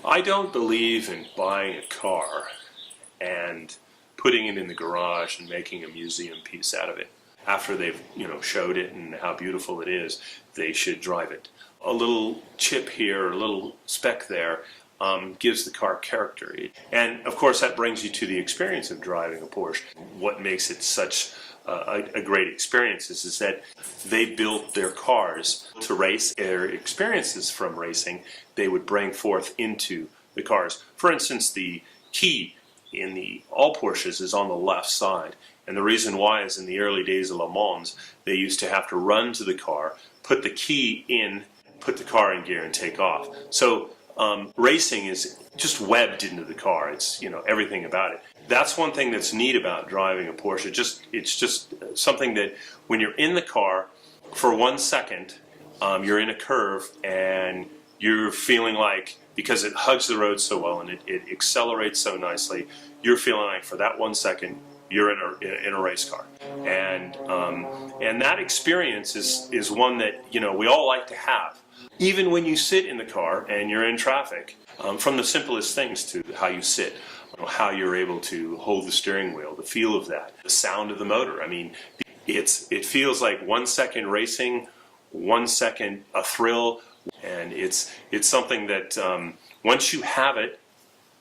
I don't believe in buying a car and putting it in the garage and making a museum piece out of it. After they've, showed it and how beautiful it is, they should drive it. A little chip here, a little speck there, gives the car character. And of course that brings you to the experience of driving a Porsche. What makes it such a great experience is that they built their cars to race. Their experiences from racing they would bring forth into the cars. For instance, the key in all Porsches is on the left side. And the reason why is in the early days of Le Mans, they used to have to run to the car, put the key in, put the car in gear and take off. So racing is just webbed into the car. It's, everything about it. That's one thing that's neat about driving a Porsche. It's just something that when you're in the car for 1 second, you're in a curve and you're feeling like, because it hugs the road so well and it accelerates so nicely, you're feeling like for that 1 second you're in a race car, and that experience is one that we all like to have. Even when you sit in the car and you're in traffic, from the simplest things to how you sit, how you're able to hold the steering wheel, the feel of that, the sound of the motor. I mean, it feels like 1 second racing, 1 second a thrill, and it's something that once you have it,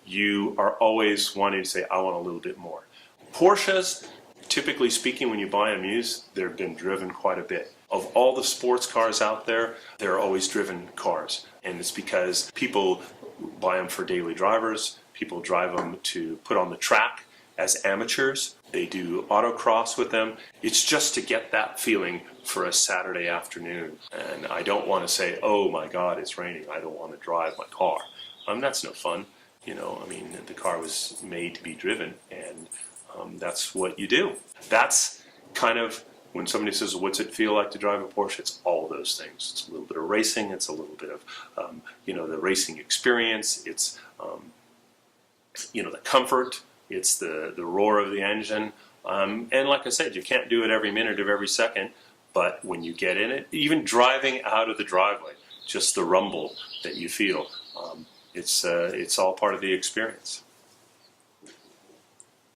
you are always wanting to say, I want a little bit more. Porsches, typically speaking, when you buy them used, they've been driven quite a bit. Of all the sports cars out there, they're always driven cars. And it's because people buy them for daily drivers, people drive them to put on the track as amateurs, they do autocross with them. It's just to get that feeling for a Saturday afternoon. And I don't want to say, oh my God, it's raining, I don't want to drive my car. That's no fun. The car was made to be driven, and that's what you do. That's kind of, when somebody says, what's it feel like to drive a Porsche? It's all those things. It's a little bit of racing. It's a little bit of, the racing experience. It's, the comfort. It's the roar of the engine. And like I said, you can't do it every minute of every second, but when you get in it, even driving out of the driveway, just the rumble that you feel, it's all part of the experience.